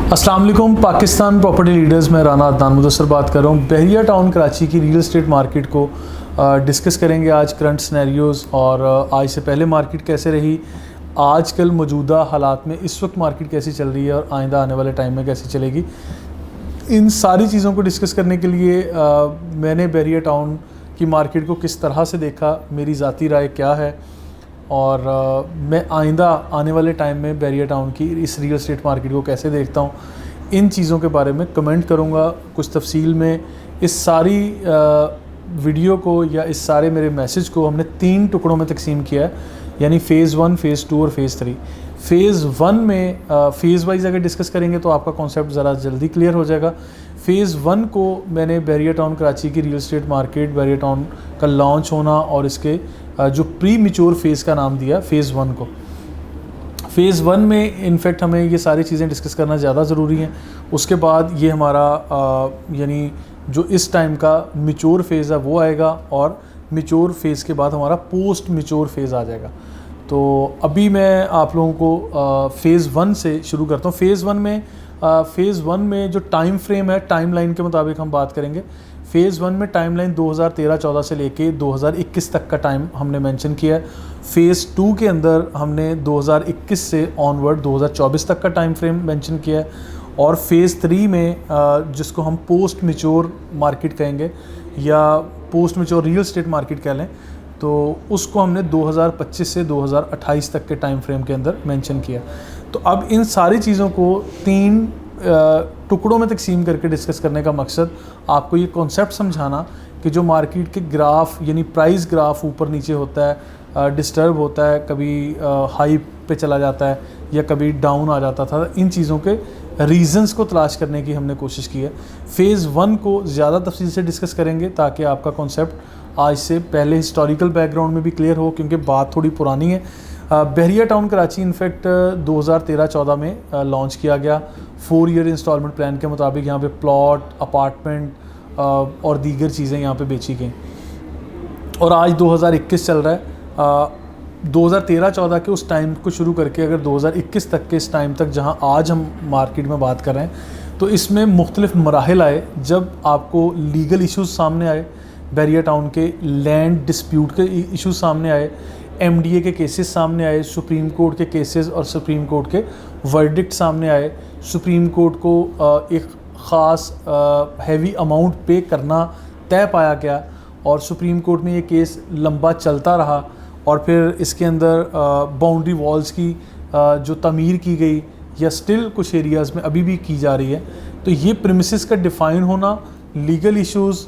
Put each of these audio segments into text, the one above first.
अस्सलाम वालेकुम Pakistan property leaders में राना अदनान मुदस्सर बात कर रहा हूँ। बहरिया टाउन कराची की रियल एस्टेट मार्केट को डिस्कस करेंगे आज, करंट सिनेरियोज़ और आज से पहले मार्केट कैसे रही, आजकल मौजूदा हालात में इस वक्त मार्केट कैसी चल रही है और आइंदा आने वाले टाइम में कैसी चलेगी। इन सारी चीज़ों को डिस्कस करने के लिए मैंने बहरिया टाउन की मार्केट को किस तरह से देखा, मेरी ज़ाती राय क्या है और मैं आइंदा आने वाले टाइम में बहरिया टाउन की इस रियल एस्टेट मार्केट को कैसे देखता हूँ, इन चीज़ों के बारे में कमेंट करूँगा कुछ तफसील में। इस सारी वीडियो को या इस सारे मेरे मैसेज को हमने 3 टुकड़ों में तकसीम किया है, यानी फ़ेज़ 1, फ़ेज़ 2 और फ़ेज़ 3। फ़ेज़ 1 में फ़ेज़ वाइज अगर डिस्कस करेंगे तो आपका कॉन्सेप्ट ज़रा जल्दी क्लियर हो जाएगा। फ़ेज़ 1 को मैंने बहरिया टाउन कराची की रियल एस्टेट मार्केट, बहरिया टाउन का लॉन्च होना और इसके जो प्री मैच्योर फ़ेज़ का नाम दिया फ़ेज़ 1 को। फ़ेज़ 1 में इनफैक्ट हमें ये सारी चीज़ें डिस्कस करना ज़्यादा ज़रूरी हैं। उसके बाद ये हमारा यानी जो इस टाइम का मैच्योर फ़ेज़ है वो आएगा और मैच्योर फ़ेज़ के बाद हमारा पोस्ट मैच्योर फ़ेज़ आ जाएगा। तो अभी मैं आप लोगों को फ़ेज़ 1 से शुरू करता हूँ। फ़ेज़ 1 में जो टाइम फ्रेम है, टाइम लाइन के मुताबिक हम बात करेंगे। फ़ेज़ 1 में टाइम लाइन 2013-14 से लेके 2021 तक का टाइम हमने मेंशन किया है। फ़ेज़ 2 के अंदर हमने 2021 से ऑनवर्ड 2024 तक का टाइम फ्रेम मेंशन किया है और फ़ेज़ 3 में जिसको हम पोस्ट मैच्योर मार्केट कहेंगे या post mature real estate market कह लें, तो उसको हमने 2025 से 2028 तक के टाइम फ्रेम के अंदर मेंशन किया। तो अब इन सारी चीज़ों को 3 टुकड़ों में तकसीम करके डिस्कस करने का मकसद आपको ये कॉन्सेप्ट समझाना कि जो मार्केट के ग्राफ यानी प्राइस ग्राफ ऊपर नीचे होता है, डिस्टर्ब होता है, कभी हाई पे चला जाता है या कभी डाउन आ जाता था, इन चीज़ों के रीज़न्स को तलाश करने की हमने कोशिश की है। फ़ेज़ 1 को ज़्यादा तफसील से डिस्कस करेंगे ताकि आपका कॉन्सेप्ट आज से पहले हिस्टोरिकल बैकग्राउंड में भी क्लियर हो, क्योंकि बात थोड़ी पुरानी है। बहरिया टाउन कराची इनफैक्ट 2013-14 में लॉन्च किया गया 4 ईयर इंस्टॉलमेंट प्लान के मुताबिक। यहाँ पे प्लॉट, अपार्टमेंट और दीगर चीज़ें यहाँ पे बेची गई और आज 2021 चल रहा है। 2013-14 के उस टाइम को शुरू करके अगर 2021 तक के इस टाइम तक जहाँ आज हम मार्केट में बात कर रहे हैं, तो इसमें मुख्तलिफ मराहिल आए जब आपको लीगल इश्यूज़ सामने आए, बहरिया टाउन के लैंड डिस्प्यूट के इश्यूज़ सामने आए, MDA के केसेस सामने आए, सुप्रीम कोर्ट के केसेस और सुप्रीम कोर्ट के वर्डिक्ट सामने आए, सुप्रीम कोर्ट को एक ख़ास हैवी अमाउंट पे करना तय पाया गया और सुप्रीम कोर्ट में ये केस लंबा चलता रहा और फिर इसके अंदर बाउंड्री वॉल्स की जो तमीर की गई या स्टिल कुछ एरियाज़ में अभी भी की जा रही है। तो ये प्रीमिसेस का डिफ़ाइन होना, लीगल इश्यूज़,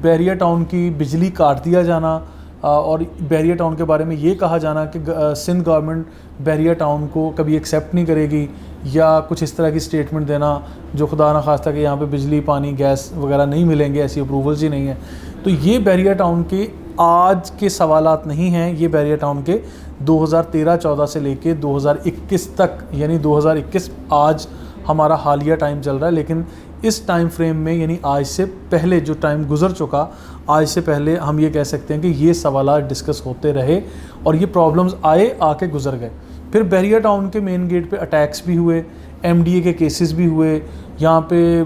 बहरिया टाउन की बिजली काट दिया जाना और बहरिया टाउन के बारे में ये कहा जाना कि सिंध गवर्नमेंट बहरिया टाउन को कभी एक्सेप्ट नहीं करेगी या कुछ इस तरह की स्टेटमेंट देना जो खुदा न खास्ता कि यहाँ पे बिजली, पानी, गैस वगैरह नहीं मिलेंगे, ऐसी अप्रूवल्स ही नहीं है। तो ये बहरिया टाउन के आज के सवालात नहीं हैं, ये बहरिया टाउन के 2013-14 से लेके 2021 तक, यानी 2021 आज हमारा हालिया टाइम चल रहा है, लेकिन इस टाइम फ्रेम में यानी आज से पहले जो टाइम गुजर चुका, आज से पहले हम ये कह सकते हैं कि ये सवाल डिस्कस होते रहे और ये प्रॉब्लम्स आए, आके गुजर गए। फिर बहरिया टाउन के मेन गेट पे अटैक्स भी हुए, MDA के केसेस भी हुए, यहाँ पे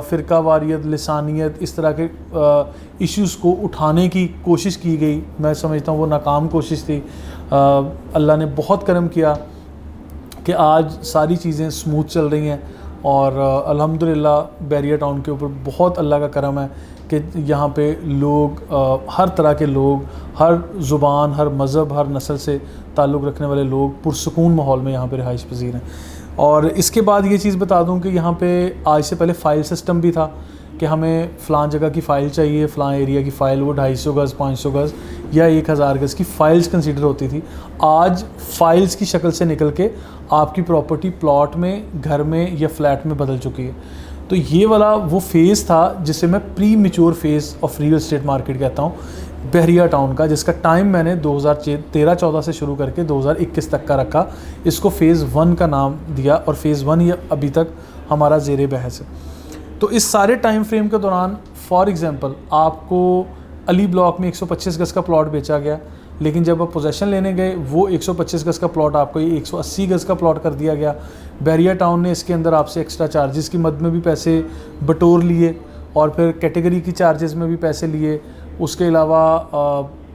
फ़िरका वारियत, लिसानियत, इस तरह के इश्यूज़ को उठाने की कोशिश की गई। मैं समझता हूँ वो नाकाम कोशिश थी। अल्लाह ने बहुत करम किया कि आज सारी चीज़ें स्मूथ चल रही हैं और अल्हम्दुलिल्लाह बहरिया टाउन के ऊपर बहुत अल्लाह का करम है कि यहाँ पे लोग हर तरह के लोग, हर ज़ुबान, हर मज़हब, हर नस्ल से ताल्लुक़ रखने वाले लोग पुरसुकून माहौल में यहाँ पे रिहाइश पज़ीर हैं। और इसके बाद ये चीज़ बता दूँ कि यहाँ पे आज से पहले फ़ाइल सिस्टम भी था कि हमें फ़लाँ जगह की फ़ाइल चाहिए, फ़लाँ एरिया की फ़ाइल, वो 250 गज़, 500 गज़ या 1000 गज़ की फ़ाइल्स कंसीडर होती थी। आज फ़ाइल्स की शक्ल से निकल के आपकी प्रॉपर्टी प्लॉट में, घर में या फ्लैट में बदल चुकी है। तो ये वाला वो फ़ेज़ था जिसे मैं pre mature phase of real estate market कहता हूँ बहरिया टाउन का, जिसका टाइम मैंने 2013-14 से शुरू करके 2021 तक का रखा। इसको फ़ेज़ 1 का नाम दिया और फ़ेज़ 1 ये अभी तक हमारा ज़ेरे बहस है। तो इस सारे टाइम फ्रेम के दौरान फॉर एग्ज़ाम्पल आपको अली ब्लॉक में 125 गज़ का प्लॉट बेचा गया, लेकिन जब आप पोजेसन लेने गए वो 125 गज़ का प्लॉट आपको ये 180 गज़ का प्लॉट कर दिया गया। बैरिया टाउन ने इसके अंदर आपसे एक्स्ट्रा चार्जेस की मद में भी पैसे बटोर लिए और फिर कैटेगरी की चार्जेस में भी पैसे लिए। उसके अलावा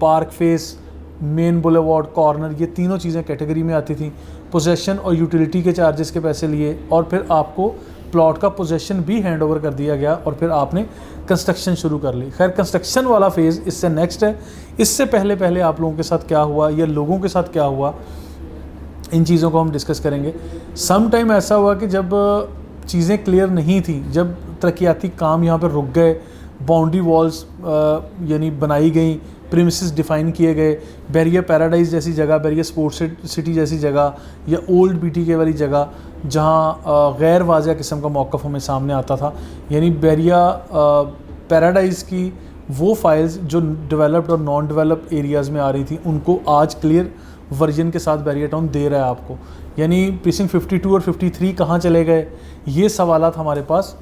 park face, main boulevard, corner, ये तीनों चीज़ें कैटेगरी में आती थी। पोजेसन और यूटिलिटी के चार्जेस के पैसे लिए और फिर आपको प्लॉट का पोजेसन भी हैंड ओवर कर दिया गया और फिर आपने कंस्ट्रक्शन शुरू कर ली। खैर, कंस्ट्रक्शन वाला फेज़ इससे नेक्स्ट है। इससे पहले आप लोगों के साथ क्या हुआ या लोगों के साथ क्या हुआ, इन चीज़ों को हम डिस्कस करेंगे। सम टाइम ऐसा हुआ कि जब चीज़ें क्लियर नहीं थी, जब तरक्याती काम यहाँ पर रुक गए, बाउंड्री वॉल्स यानी बनाई गई, प्रीमिसेस डिफ़ाइन किए गए, बैरिया पैराडाइज जैसी जगह, बैरिया स्पोर्ट्स सिटी जैसी जगह या ओल्ड BTK वाली जगह जहाँ गैर वाज़िया किस्म का मौक़िफ़ हमें सामने आता था, यानी बैरिया पैराडाइज़ की वो फाइल्स जो डेवलप्ड और नॉन डेवलप्ड एरियाज़ में आ रही थी उनको आज क्लियर वर्जन के साथ बैरिया टाउन दे रहा है आपको। यानी प्रीसिंक्ट 52 और 53 कहाँ चले गए, ये सवालात हमारे पास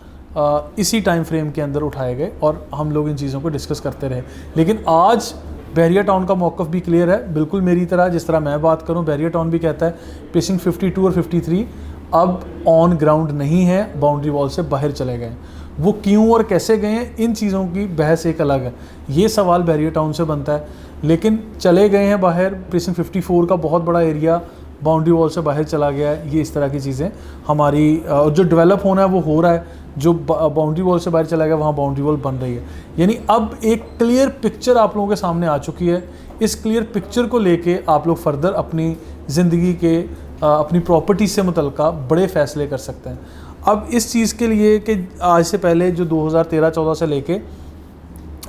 इसी टाइम फ्रेम के अंदर उठाए गए और हम लोग इन चीज़ों को डिस्कस करते रहे। लेकिन आज बैरिया टाउन का मौक़िफ़ भी क्लियर है, बिल्कुल मेरी तरह, जिस तरह मैं बात करूं बैरिया टाउन भी कहता है प्रीसिंक्ट 52 और 53 अब ऑन ग्राउंड नहीं है, बाउंड्री वॉल से बाहर चले गए। वो क्यों और कैसे गए हैं, इन चीज़ों की बहस एक अलग है, ये सवाल बैरिया टाउन से बनता है। लेकिन चले गए हैं बाहर, प्रीसिंक्ट 54 का बहुत बड़ा एरिया बाउंड्री वॉल से बाहर चला गया है। ये इस तरह की चीज़ें हमारी जो डेवलप होना है वो हो रहा है, जो बाउंड्री वॉल से बाहर चला गया वहाँ बाउंड्री वॉल बन रही है। यानी अब एक क्लियर पिक्चर आप लोगों के सामने आ चुकी है। इस क्लियर पिक्चर को लेके आप लोग फर्दर अपनी ज़िंदगी के अपनी प्रॉपर्टी से मुतल्लिक़ बड़े फ़ैसले कर सकते हैं। अब इस चीज़ के लिए कि आज से पहले जो 2013-14 से लेके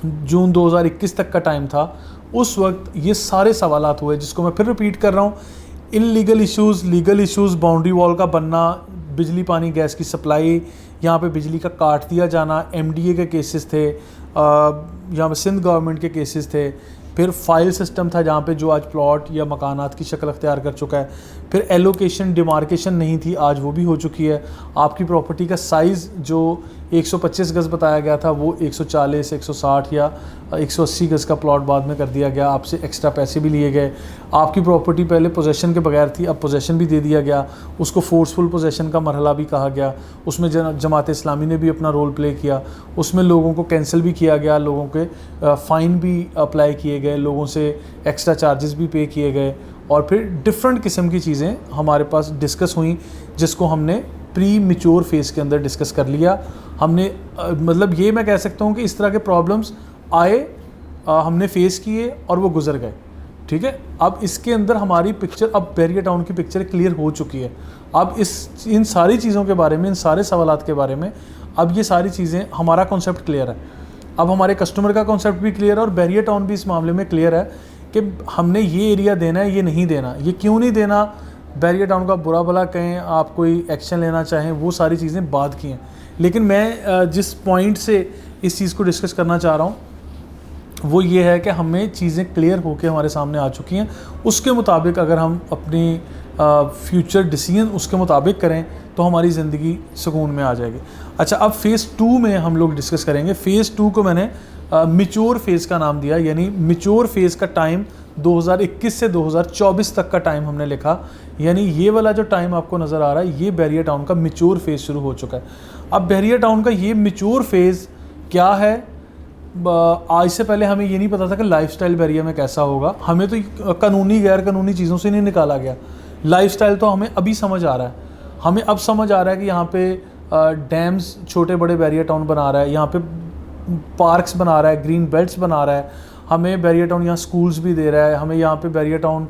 जून 2021 तक का टाइम था, उस वक्त ये सारे सवालात हुए, जिसको मैं फिर रिपीट कर रहा हूँ। Illegal issues, legal issues, boundary wall का बनना, बिजली पानी गैस की सप्लाई, यहाँ पे बिजली का काट दिया जाना, MDA के केसेस थे, यहाँ पे सिंध गवर्नमेंट के केसेस थे। फिर फाइल सिस्टम था जहाँ पे जो आज प्लॉट या मकानात की शक्ल अख्तियार कर चुका है। फिर एलोकेशन डिमार्केशन नहीं थी, आज वो भी हो चुकी है। आपकी प्रॉपर्टी का साइज़ जो 125 गज़ बताया गया था वो 140, 160 या 180 गज़ का प्लॉट बाद में कर दिया गया। आपसे एक्स्ट्रा पैसे भी लिए गए। आपकी प्रॉपर्टी पहले पोजेसन के बगैर थी, अब पोजेसन भी दे दिया गया। उसको फोर्सफुल पोजेसन का मरहला भी कहा गया। उसमें जमात इस्लामी ने भी अपना रोल प्ले किया। उसमें लोगों को कैंसिल भी किया गया, लोगों के फ़ाइन भी अप्लाई किए गए, लोगों से एक्स्ट्रा चार्जेस भी पे किए गए। और फिर डिफरेंट किस्म की चीज़ें हमारे पास डिस्कस हुई, जिसको हमने प्री मैच्योर फेज़ के अंदर डिस्कस कर लिया। हमने मतलब ये मैं कह सकता हूँ कि इस तरह के प्रॉब्लम्स आए, हमने फ़ेस किए और वो गुजर गए। ठीक है, अब इसके अंदर हमारी पिक्चर, अब बैरिया टाउन की पिक्चर क्लियर हो चुकी है। अब इन सारी चीज़ों के बारे में, इन सारे सवालात के बारे में अब ये सारी चीज़ें, हमारा कॉन्सेप्ट क्लियर है। अब हमारे कस्टमर का कॉन्सेप्ट भी क्लियर है और बैरिया टाउन भी इस मामले में क्लियर है कि हमने ये एरिया देना है, ये नहीं देना। ये क्यों नहीं देना, बैरिया टाउन का बुरा भला कहें, आप कोई एक्शन लेना चाहें, वो सारी चीज़ें बाद की हैं। लेकिन मैं जिस पॉइंट से इस चीज़ को डिस्कस करना चाह रहा हूँ वो ये है कि हमें चीज़ें क्लियर होकर हमारे सामने आ चुकी हैं। उसके मुताबिक अगर हम अपनी फ्यूचर डिसीजन उसके मुताबिक करें तो हमारी ज़िंदगी सुकून में आ जाएगी। अच्छा, अब फ़ेज़ 2 में हम लोग डिस्कस करेंगे। फ़ेज़ 2 को मैंने मैच्योर फेज़ का नाम दिया, यानी मैच्योर फेज़ का टाइम 2021 से 2024 तक का टाइम हमने लिखा। यानी ये वाला जो टाइम आपको नज़र आ रहा है, ये बैरिया टाउन का मैच्योर फेज़ शुरू हो चुका है। अब बैरिया टाउन का ये मैच्योर फेज़ क्या है, आज से पहले हमें ये नहीं पता था कि लाइफस्टाइल बैरिया में कैसा होगा। हमें तो कानूनी गैर कानूनी चीज़ों से नहीं निकाला गया। लाइफस्टाइल तो हमें अभी समझ आ रहा है। हमें अब समझ आ रहा है कि यहाँ पे डैम्स छोटे बड़े बैरिया टाउन बना रहा है, यहाँ पे पार्क्स बना रहा है, ग्रीन बेल्ट्स बना रहा है। हमें बैरिया टाउन यहाँ स्कूल्स भी दे रहा है। हमें यहाँ पे बैरिया टाउन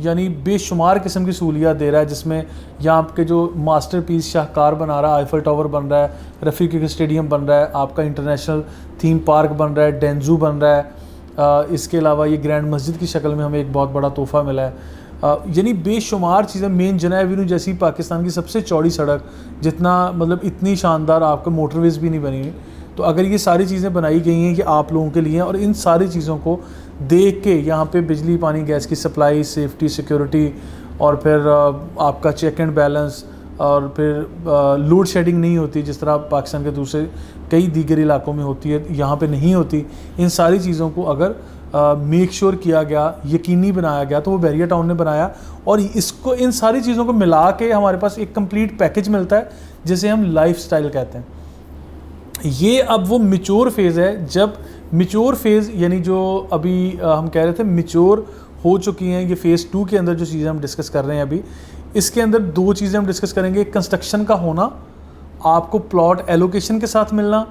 यानी बेशुमार किस्म की सहूलियात दे रहा है, जिसमें यहाँ के जो मास्टरपीस शाहकार बना रहा है, आईफल टावर बन रहा है, रफ़ीक स्टेडियम बन रहा है, आपका इंटरनेशनल थीम पार्क बन रहा है, डेंजू बन रहा है। इसके अलावा ये ग्रैंड मस्जिद की शक्ल में हमें एक बहुत बड़ा तोहफ़ा मिला है। यानी बेशुमार चीज़ें, मेन जना एवेन्यू जैसी पाकिस्तान की सबसे चौड़ी सड़क, जितना मतलब इतनी शानदार आपका मोटरवेज़ भी नहीं बनी हुई। तो अगर ये सारी चीज़ें बनाई गई हैं कि आप लोगों के लिए, और इन सारी चीज़ों को देख के यहाँ पे बिजली पानी गैस की सप्लाई, सेफ्टी, सिक्योरिटी, और फिर आपका चेक एंड बैलेंस, और फिर लोड शेडिंग नहीं होती जिस तरह पाकिस्तान के दूसरे कई दीगर इलाकों में होती है, यहाँ पे नहीं होती। इन सारी चीज़ों को अगर मेक श्योर किया गया, यकीनी बनाया गया, तो वो बैरिया टाउन ने बनाया। और इसको, इन सारी चीज़ों को मिला के हमारे पास एक कंप्लीट पैकेज मिलता है जिसे हम लाइफस्टाइल कहते हैं। ये अब वो मिच्योर फेज़ है, जब मिच्योर फेज़ यानी जो अभी हम कह रहे थे मिच्योर हो चुकी हैं, ये फ़ेज़ 2 के अंदर जो चीज़ें हम डिस्कस कर रहे हैं अभी, इसके अंदर 2 चीज़ें हम डिस्कस करेंगे। कंस्ट्रक्शन का होना, आपको प्लॉट एलोकेशन के साथ मिलना,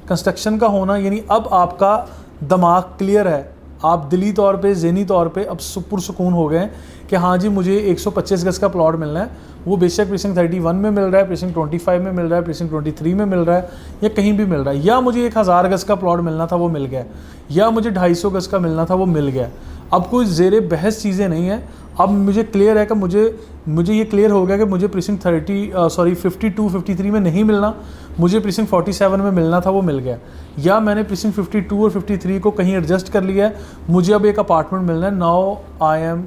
कंस्ट्रक्शन का होना, यानी अब आपका दिमाग क्लियर है, आप दिली तौर पे, ज़हनी तौर पे अब पुरसुकून हो गए हैं कि हाँ जी मुझे 125 गज़ का प्लॉट मिलना है। वो बेशक प्रीसिंक्ट 31 में मिल रहा है, प्रीसिंक्ट 25 में मिल रहा है, प्रीसिंक्ट 23 में मिल रहा है, या कहीं भी मिल रहा है। या मुझे 1000 गज़ का प्लॉट मिलना था वो मिल गया, या मुझे 250 गज़ का मिलना था वो मिल गया। अब कोई ज़ेरे बहस चीज़ें नहीं है। अब मुझे क्लियर है कि मुझे ये क्लियर हो गया कि मुझे प्रीसिंक्ट 52 53 में नहीं मिलना, मुझे प्रीसिंक्ट 47 में मिलना था वो मिल गया। या मैंने प्रीसिंक्ट 52 और 53 को कहीं एडजस्ट कर लिया है, मुझे अब एक अपार्टमेंट मिलना है। Now I am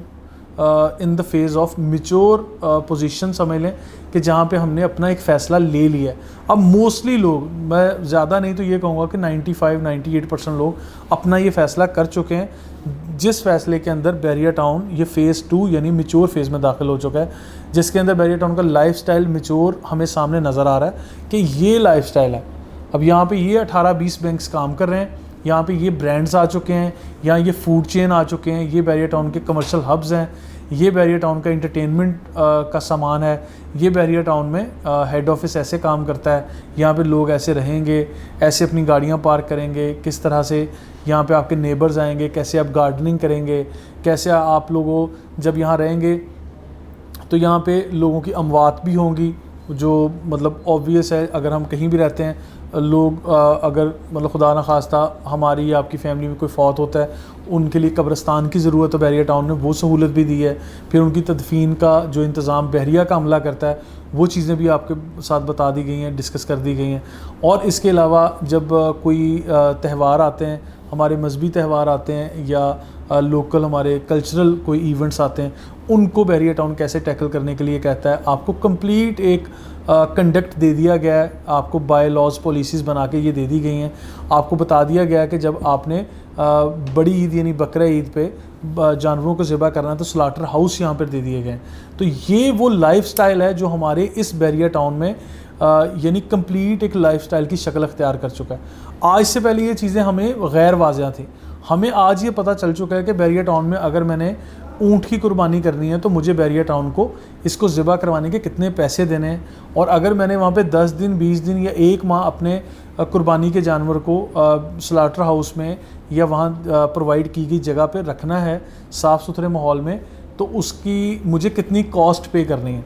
in the phase of mature position, समझ लें कि जहाँ पे हमने अपना एक फ़ैसला ले लिया है। अब मोस्टली लोग, मैं ज़्यादा नहीं तो ये कहूँगा कि 95-98% लोग अपना ये फ़ैसला कर चुके हैं, जिस फ़ैसले के अंदर बैरिया टाउन ये फ़ेज़ 2 यानी मिच्योर फेज़ में दाखिल हो चुका है, जिसके अंदर बैरिया टाउन का लाइफस्टाइल मिच्योर हमें सामने नज़र आ रहा है कि ये लाइफस्टाइल है। अब यहाँ पे ये 18-20 बैंक्स काम कर रहे हैं, यहाँ पे ये ब्रांड्स आ चुके हैं, यहाँ ये फूड चेन आ चुके हैं, ये बैरिया टाउन के कमर्शियल हब्स हैं, ये बैरिया टाउन का इंटरटेनमेंट का सामान है, ये बैरिया टाउन में हेड ऑफिस ऐसे काम करता है, यहाँ पे लोग ऐसे रहेंगे, ऐसे अपनी गाड़ियाँ पार्क करेंगे, किस तरह से यहाँ पे आपके नेबर्स आएंगे, कैसे आप गार्डनिंग करेंगे, कैसे आप लोगों जब यहाँ रहेंगे तो यहाँ पे लोगों की अमवात भी होंगी, जो मतलब ऑब्वियस है। अगर हम कहीं भी रहते हैं, लोग अगर मतलब खुदा न खास्ता हमारी या आपकी फैमिली में कोई फौत होता है, उनके लिए कब्रिस्तान की ज़रूरत है, बैरिया टाउन ने वो सहूलत भी दी है। फिर उनकी तदफीन का जो इंतज़ाम बैरिया का अमला करता है, वो चीज़ें भी आपके साथ बता दी गई हैं, डिस्कस कर दी गई हैं। और इसके अलावा जब कोई त्यौहार आते हैं, हमारे मजहबी त्यौहार आते हैं, या लोकल हमारे कल्चरल कोई इवेंट्स आते हैं, उनको बैरिया टाउन कैसे टैकल करने के लिए कहता है। आपको कंप्लीट एक कंडक्ट दे दिया गया है, आपको बाय लॉज पॉलिसीज़ बना के ये दे दी गई हैं। आपको बता दिया गया है कि जब आपने बड़ी ईद यानी बकरा ईद पे जानवरों को ज़िबा करना है तो स्लाटर हाउस यहाँ पर दे दिए गए हैं। तो ये वो लाइफस्टाइल है जो हमारे इस बैरिया टाउन में यानी कंप्लीट एक लाइफस्टाइल की शक्ल अख्तियार कर चुका है। आज से पहले ये चीज़ें हमें गैर वाज़िया थी, हमें आज ये पता चल चुका है कि बैरिया टाउन में अगर मैंने ऊँट की कुर्बानी करनी है तो मुझे बैरिया टाउन को इसको ज़िबा करवाने के कितने पैसे देने हैं, और अगर मैंने वहाँ पे 10 दिन 20 दिन या 1 माह अपने कुर्बानी के जानवर को स्लाटर हाउस में या वहाँ प्रोवाइड की गई जगह पे रखना है साफ़ सुथरे माहौल में, तो उसकी मुझे कितनी कॉस्ट पे करनी है।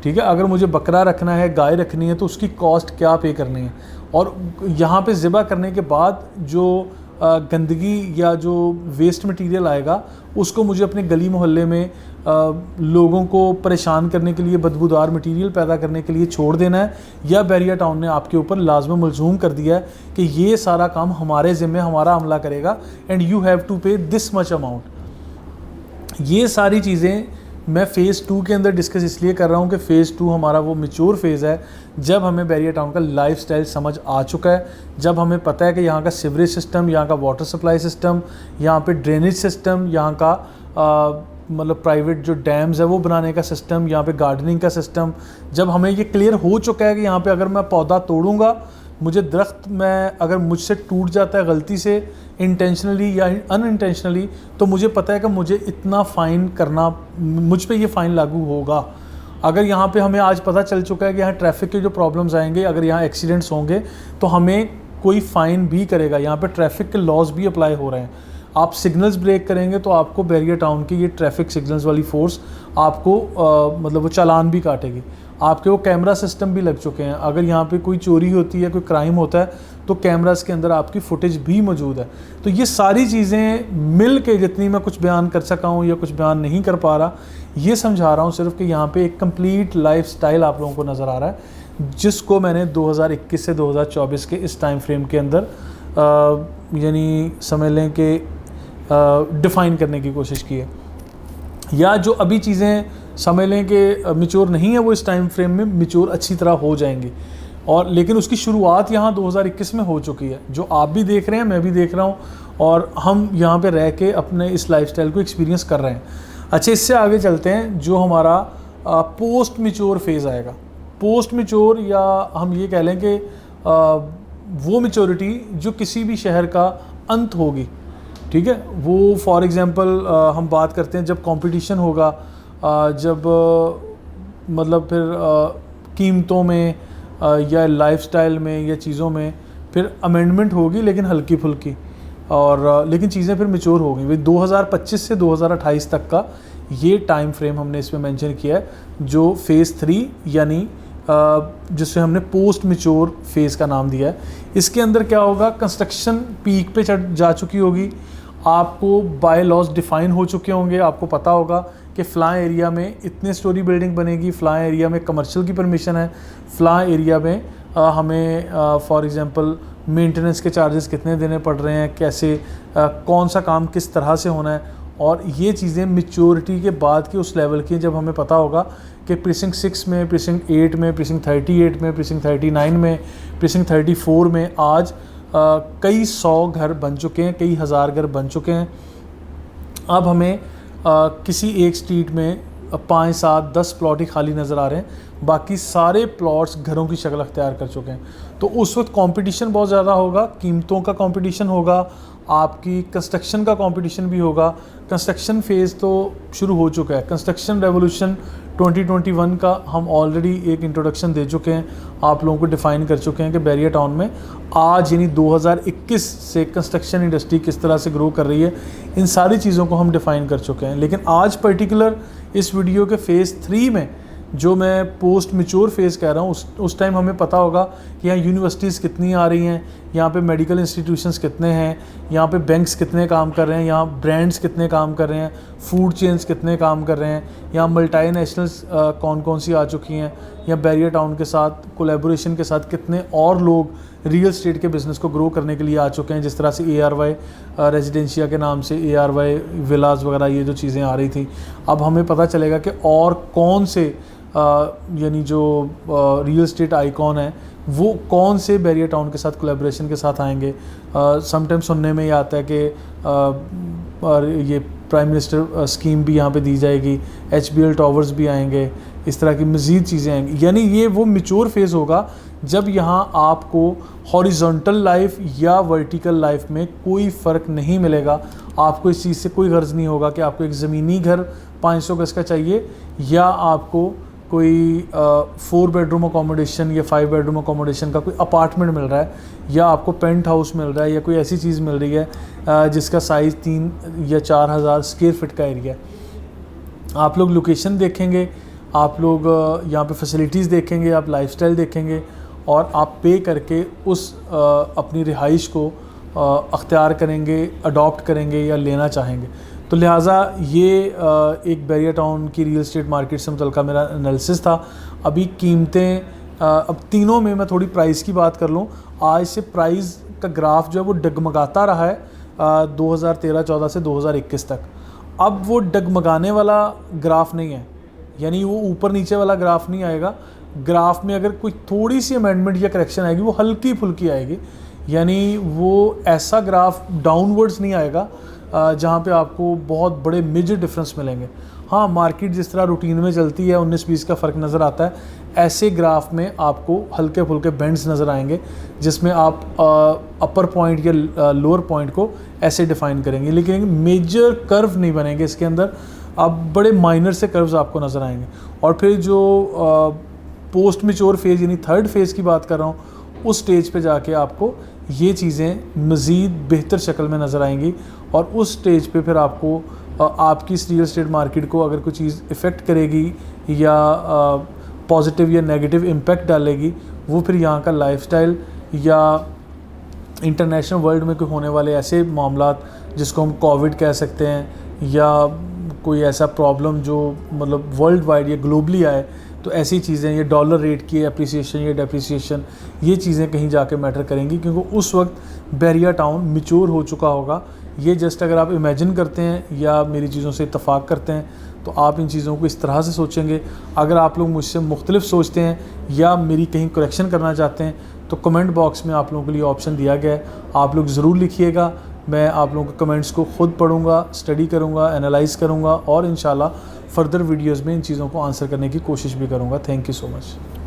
ठीक है, अगर मुझे बकरा रखना है, गाय रखनी है, तो उसकी कॉस्ट क्या पे करनी है। और यहाँ पे ज़िबा करने के बाद जो गंदगी या जो वेस्ट मटेरियल आएगा, उसको मुझे अपने गली मोहल्ले में लोगों को परेशान करने के लिए, बदबूदार मटेरियल पैदा करने के लिए छोड़ देना है, या बैरिया टाउन ने आपके ऊपर लाजम मलजूम कर दिया है कि ये सारा काम हमारे ज़िम्मे हमारा अमला करेगा, एंड यू हैव टू पे दिस मच अमाउंट। ये सारी चीज़ें मैं फ़ेज़ 2 के अंदर डिस्कस इसलिए कर रहा हूँ कि फ़ेज़ 2 हमारा वो मैच्योर फेज़ है, जब हमें बैरिया टाउन का लाइफस्टाइल समझ आ चुका है, जब हमें पता है कि यहाँ का सीवरेज सिस्टम, यहाँ का वाटर सप्लाई सिस्टम, यहाँ पे ड्रेनेज सिस्टम, यहाँ का मतलब प्राइवेट जो डैम्स है वो बनाने का सिस्टम, यहाँ पे गार्डनिंग का सिस्टम, जब हमें ये क्लियर हो चुका है कि यहाँ पे अगर मैं पौधा तोड़ूंगा, मुझे दरख्त में अगर मुझसे टूट जाता है गलती से, इंटेंशनली या अनइंटेंशनली, तो मुझे पता है कि मुझे इतना फ़ाइन करना, मुझ पे ये फ़ाइन लागू होगा। अगर यहाँ पे हमें आज पता चल चुका है कि यहाँ ट्रैफिक के जो प्रॉब्लम्स आएंगे, अगर यहाँ एक्सीडेंट्स होंगे तो हमें कोई फ़ाइन भी करेगा। यहाँ पे ट्रैफिक के लॉज भी अप्लाई हो रहे हैं। आप सिग्नल्स ब्रेक करेंगे तो आपको बैरिया टाउन की ये ट्रैफिक सिग्नल्स वाली फ़ोर्स आपको मतलब वो चालान भी काटेगी। आपके वो कैमरा सिस्टम भी लग चुके हैं, अगर यहाँ पे कोई चोरी होती है, कोई क्राइम होता है, तो कैमरास के अंदर आपकी फुटेज भी मौजूद है। तो ये सारी चीज़ें मिल के, जितनी मैं कुछ बयान कर सका हूँ या कुछ बयान नहीं कर पा रहा, ये समझा रहा हूँ सिर्फ कि यहाँ पे एक कंप्लीट लाइफस्टाइल आप लोगों को नज़र आ रहा है, जिसको मैंने 2021 से 2024 के इस टाइम फ्रेम के अंदर यानी समझ लें कि डिफ़ाइन करने की कोशिश की है। या जो अभी चीज़ें समझ लें कि मैच्योर नहीं है, वो इस टाइम फ्रेम में मैच्योर अच्छी तरह हो जाएंगी, और लेकिन उसकी शुरुआत यहाँ 2021 में हो चुकी है, जो आप भी देख रहे हैं, मैं भी देख रहा हूँ, और हम यहाँ पे रह के अपने इस लाइफस्टाइल को एक्सपीरियंस कर रहे हैं। अच्छा, इससे आगे चलते हैं, जो हमारा पोस्ट मैच्योर फेज़ आएगा। पोस्ट मैच्योर, या हम ये कह लें कि वो मैच्योरिटी जो किसी भी शहर का अंत होगी, ठीक है। वो फॉर एग्ज़ाम्पल हम बात करते हैं जब कंपटीशन होगा, जब मतलब फिर कीमतों में या लाइफस्टाइल में या चीज़ों में फिर अमेंडमेंट होगी, लेकिन हल्की फुल्की, और लेकिन चीज़ें फिर मैच्योर हो गई। वही 2025 से 2028 तक का ये टाइम फ्रेम हमने इसमें मेंशन किया है, जो फेज़ 3 यानी जिसे हमने पोस्ट मैच्योर फेज़ का नाम दिया है। इसके अंदर क्या होगा, कंस्ट्रक्शन पीक पे जा चुकी होगी, आपको बाय लॉज डिफ़ाइन हो चुके होंगे, आपको पता होगा कि फ़लाँ एरिया में इतने स्टोरी बिल्डिंग बनेगी, फ़लाँ एरिया में कमर्शियल की परमिशन है, फ़लाँ एरिया में हमें फॉर एग्ज़ाम्पल मेंटेनेंस के चार्जेस कितने देने पड़ रहे हैं, कैसे कौन सा काम किस तरह से होना है। और ये चीज़ें मैच्योरिटी के बाद की उस लेवल की, जब हमें पता होगा कि प्रीसिंक्ट 6 में, प्रीसिंक्ट 8 में, प्रीसिंक्ट 38 में, प्रीसिंक्ट 39 में, प्रीसिंक्ट 34 में आज कई 100 घर बन चुके हैं, कई हज़ार घर बन चुके हैं। अब हमें किसी एक स्ट्रीट में 5, 7, 10 प्लॉट ही खाली नज़र आ रहे हैं, बाकी सारे प्लॉट्स घरों की शक्ल अख्तियार कर चुके हैं। तो उस वक्त कंपटीशन बहुत ज़्यादा होगा, कीमतों का कंपटीशन होगा, आपकी कंस्ट्रक्शन का कंपटीशन भी होगा। कंस्ट्रक्शन फ़ेज़ तो शुरू हो चुका है, कंस्ट्रक्शन रेवोल्यूशन 2021 का हम ऑलरेडी एक इंट्रोडक्शन दे चुके हैं, आप लोगों को डिफ़ाइन कर चुके हैं कि बैरिया टाउन में आज यानी 2021 से कंस्ट्रक्शन इंडस्ट्री किस तरह से ग्रो कर रही है, इन सारी चीज़ों को हम डिफ़ाइन कर चुके हैं। लेकिन आज पर्टिकुलर इस वीडियो के फेज़ 3 में, जो मैं पोस्ट मैच्योर फेज़ कह रहा हूँ, उस टाइम हमें पता होगा कि यहाँ यूनिवर्सिटीज़ कितनी आ रही हैं, यहाँ पे मेडिकल इंस्टीट्यूशंस कितने हैं, यहाँ पे बैंक्स कितने काम कर रहे हैं, यहाँ ब्रांड्स कितने काम कर रहे हैं, फूड चेन्स कितने काम कर रहे हैं, यहाँ मल्टीनेशनल्स कौन कौन सी आ चुकी हैं, या बैरिया टाउन के साथ कोलैबोरेशन के साथ कितने और लोग रियल एस्टेट के बिज़नेस को ग्रो करने के लिए आ चुके हैं। जिस तरह से ARY रेजिडेंशिया के नाम से ARY विलास वगैरह ये जो चीज़ें आ रही थी, अब हमें पता चलेगा कि और कौन से यानी जो रियल एस्टेट आइकॉन है वो कौन से बैरिया टाउन के साथ कोलैबोरेशन के साथ आएंगे। समटाइम सुनने में ये आता है कि ये प्राइम मिनिस्टर स्कीम भी यहाँ पे दी जाएगी, HBL टावर्स भी आएंगे, इस तरह की मज़ीद चीज़ें आएंगी। यानी ये वो मैच्योर फेज़ होगा जब यहाँ आपको हॉरिजॉन्टल लाइफ या वर्टिकल लाइफ में कोई फ़र्क नहीं मिलेगा। आपको इस चीज़ से कोई गर्ज नहीं होगा कि आपको एक ज़मीनी घर 500 गज का चाहिए, या आपको कोई 4 बेडरूम अकोमोडेशन या 5 बेडरूम अकोमोडेशन का कोई अपार्टमेंट मिल रहा है, या आपको पेंट हाउस मिल रहा है, या कोई ऐसी चीज़ मिल रही है जिसका साइज़ 3 या 4 हज़ार स्क्वायर फीट का एरिया है। आप लोग लोकेशन देखेंगे, आप लोग यहाँ पे फैसिलिटीज़ देखेंगे, आप लाइफस्टाइल देखेंगे, और आप पे करके उस अपनी रिहाइश को अख्तियार करेंगे, अडॉप्ट करेंगे या लेना चाहेंगे। तो लिहाजा ये एक बैरिया टाउन की रियल एस्टेट मार्केट से मुतल्लिक़ मेरा एनालिसिस था। अभी कीमतें अब तीनों में मैं थोड़ी प्राइस की बात कर लूँ। आज से प्राइस का ग्राफ जो है वो डगमगाता रहा है 2013-14 से 2021 तक। अब वो डगमगाने वाला ग्राफ नहीं है, यानी वो ऊपर नीचे वाला ग्राफ नहीं आएगा। ग्राफ में अगर कोई थोड़ी सी अमेंडमेंट या करेक्शन आएगी वो हल्की फुल्की आएगी, यानी वो ऐसा ग्राफ डाउनवर्ड्स नहीं आएगा जहाँ पे आपको बहुत बड़े मेजर डिफरेंस मिलेंगे। हाँ, मार्केट जिस तरह रूटीन में चलती है 19-20 का फ़र्क नज़र आता है, ऐसे ग्राफ में आपको हल्के फुल्के बेंड्स नज़र आएंगे जिसमें आप अपर पॉइंट या लोअर पॉइंट को ऐसे डिफ़ाइन करेंगे, लेकिन मेजर कर्व नहीं बनेंगे इसके अंदर। अब बड़े माइनर से कर्व्स आपको नज़र आएंगे। और फिर जो पोस्ट मैच्योर फेज़ यानी थर्ड फेज़ की बात कर रहा हूँ, उस स्टेज पे जाके आपको ये चीज़ें मज़ीद बेहतर शक्ल में नज़र आएंगी। और उस स्टेज पे फिर आपको आपकी इस रियल एस्टेट मार्केट को अगर कोई चीज़ इफ़ेक्ट करेगी या पॉजिटिव या नेगेटिव इम्पैक्ट डालेगी, वो फिर यहाँ का लाइफस्टाइल या इंटरनेशनल वर्ल्ड में कोई होने वाले ऐसे मामलात जिसको हम कोविड कह सकते हैं, या कोई ऐसा प्रॉब्लम जो मतलब वर्ल्ड वाइड या ग्लोबली आए, तो ऐसी चीज़ें, ये डॉलर रेट की अप्रिसिएशन या डेप्रिसिएशन, ये चीज़ें कहीं जाके मैटर करेंगी, क्योंकि उस वक्त बैरिया टाउन मैच्योर हो चुका होगा। ये जस्ट अगर आप इमेजिन करते हैं या मेरी चीज़ों से इत्तफाक करते हैं तो आप इन चीज़ों को इस तरह से सोचेंगे। अगर आप लोग मुझसे मुख्तलिफ सोचते हैं या मेरी कहीं करेक्शन करना चाहते हैं तो कमेंट बॉक्स में आप लोगों के लिए ऑप्शन दिया गया है, आप लोग ज़रूर लिखिएगा मैं आप लोगों के कमेंट्स को खुद पढ़ूंगा, स्टडी करूंगा, एनालाइज करूंगा और इंशाल्लाह फर्दर वीडियोस में इन चीज़ों को आंसर करने की कोशिश भी करूंगा। Thank you so much.